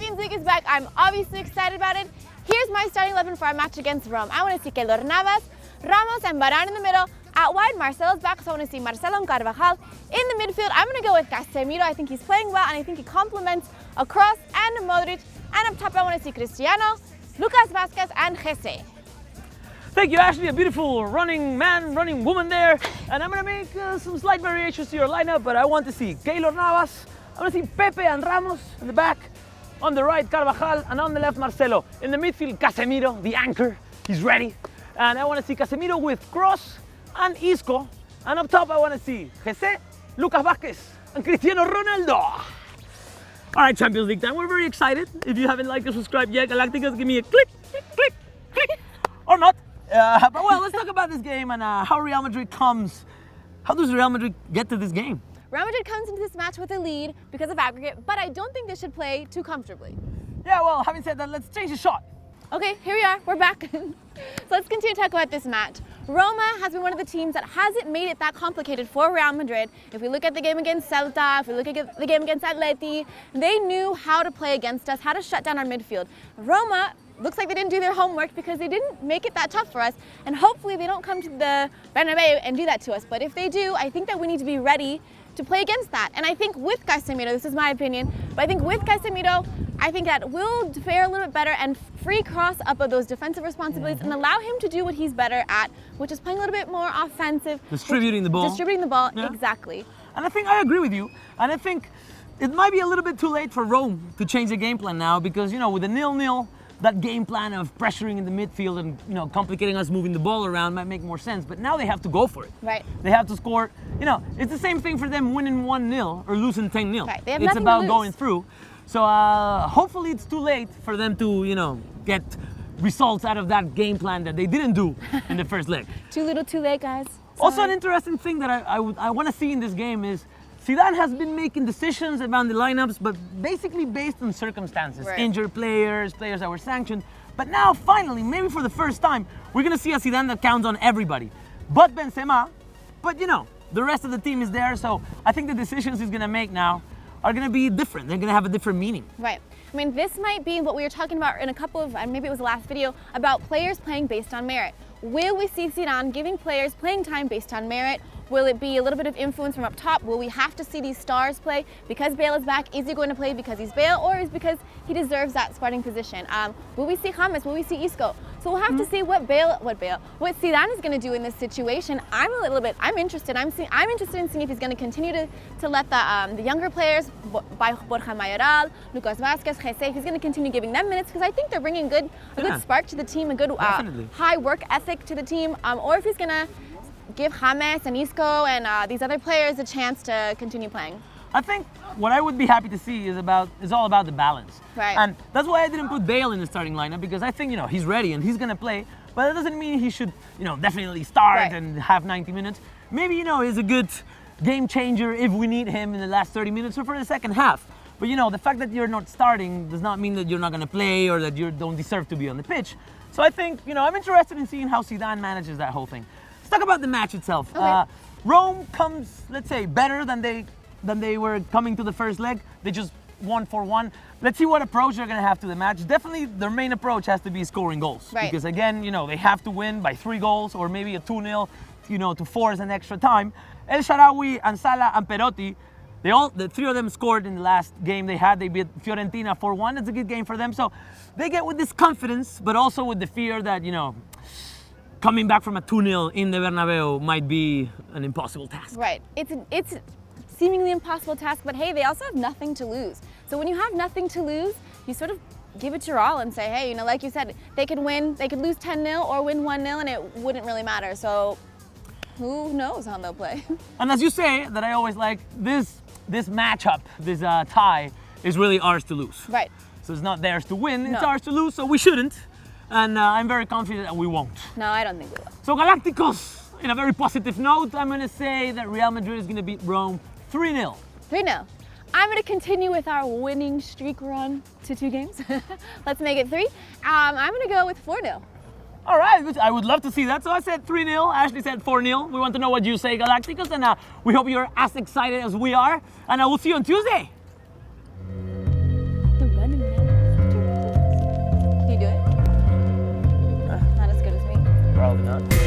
Champions League is back. I'm obviously excited about it. Here's my starting 11 for our match against Rome. I want to see Keylor Navas, Ramos and Varane in the middle. Out wide, Marcelo's back, so I want to see Marcelo and Carvajal. In the midfield, I'm going to go with Casemiro. I think he's playing well, and I think he complements Kroos and Modric. And up top, I want to see Cristiano, Lucas Vázquez, and Jesse. Thank you, Ashley. A beautiful running man, running woman there. And I'm going to make some slight variations to your lineup, but I want to see Keylor Navas. I want to see Pepe and Ramos in the back. On the right, Carvajal, and on the left, Marcelo. In the midfield, Casemiro, the anchor. He's ready. And I want to see Casemiro with Kroos and Isco. And up top, I want to see Jesse, Lucas Vázquez, and Cristiano Ronaldo. All right, Champions League time. We're very excited. If you haven't liked or subscribed yet, Galacticos, give me a click, click, click, click. Or not. But well, let's talk about this game and how Real Madrid comes. How does Real Madrid get to this game? Real Madrid comes into this match with a lead because of aggregate, but I don't think they should play too comfortably. Yeah, well, having said that, let's change the shot. Okay, here we are, we're back. So let's continue to talk about this match. Roma has been one of the teams that hasn't made it that complicated for Real Madrid. If we look at the game against Celta, if we look at the game against Atleti, they knew how to play against us, how to shut down our midfield. Roma looks like they didn't do their homework because they didn't make it that tough for us, and hopefully they don't come to the Bernabeu and do that to us. But if they do, I think that we need to be ready to play against that. And I think with Casemiro, this is my opinion, but I think with Casemiro, I think that we'll fare a little bit better and free Kroos up of those defensive responsibilities and allow him to do what he's better at, which is playing a little bit more offensive. Distributing the ball. Distributing the ball, yeah. Exactly. And I think I agree with you. And I think it might be a little bit too late for Rome to change the game plan now because, you know, with a 0-0, that game plan of pressuring in the midfield and, you know, complicating us moving the ball around might make more sense. But now they have to go for it. Right. They have to score. You know, it's the same thing for them winning 1-0 or losing 10-0. Right. They have it's nothing about to lose. going through. So hopefully it's too late for them to, you know, get results out of that game plan that they didn't do in the first leg. Too little, too late, guys. Sorry. Also, an interesting thing that I want to see in this game is Zidane has been making decisions around the lineups, but basically based on circumstances. Right. Injured players, players that were sanctioned. But now, finally, maybe for the first time, we're going to see a Zidane that counts on everybody. But Benzema, but you know, the rest of the team is there. So I think the decisions he's going to make now are going to be different. They're going to have a different meaning. Right. I mean, this might be what we were talking about in a couple of, maybe it was the last video, about players playing based on merit. Will we see Zidane giving players playing time based on merit? Will it be a little bit of influence from up top? Will we have to see these stars play? Because Bale is back, is he going to play because he's Bale or is because he deserves that starting position? Will we see James? Will we see Isco? So we'll have to see what Zidane is going to do in this situation. I'm interested. I'm interested in seeing if he's going to continue to let the younger players, Borja Mayoral, Lucas Vázquez, Jesse, if he's going to continue giving them minutes because I think they're bringing a good spark to the team, a good high work ethic to the team, or if he's going to give James and Isco and these other players a chance to continue playing. I think what I would be happy to see is all about the balance. Right. And that's why I didn't put Bale in the starting lineup because I think, you know, he's ready and he's going to play. But that doesn't mean he should, you know, definitely start and have 90 minutes. Maybe, you know, he's a good game changer if we need him in the last 30 minutes or for the second half. But, you know, the fact that you're not starting does not mean that you're not going to play or that you don't deserve to be on the pitch. So I think, you know, I'm interested in seeing how Zidane manages that whole thing. Let's talk about the match itself. Okay. Rome comes, let's say, better than they were coming to the first leg. They just won 4-1. Let's see what approach they're going to have to the match. Definitely their main approach has to be scoring goals. Right. Because again, you know, they have to win by 3 goals or maybe a 2-0, you know, to force an extra time. El Shaarawy and Salah and Perotti, the 3 of them scored in the last game they had. They beat Fiorentina 4-1. It's a good game for them. So they get with this confidence, but also with the fear that, you know, coming back from a 2-0 in the Bernabeu might be an impossible task. Right. It's a seemingly impossible task, but hey, they also have nothing to lose. So when you have nothing to lose, you sort of give it your all and say, hey, you know, like you said, they could lose 10-0 or win 1-0 and it wouldn't really matter. So who knows how they'll play. And as you say, that I always like, this matchup, this tie, is really ours to lose. Right. So it's not theirs to win, it's No. ours to lose, so we shouldn't. And I'm very confident that we won't. No, I don't think we will. So Galacticos, in a very positive note, I'm going to say that Real Madrid is going to beat Rome 3-0. 3-0. I'm going to continue with our winning streak run to 2 games. Let's make it 3. I'm going to go with 4-0. All right, I would love to see that. So I said 3-0, Ashley said 4-0. We want to know what you say, Galacticos, and we hope you're as excited as we are. And I will see you on Tuesday. The running man. probably not.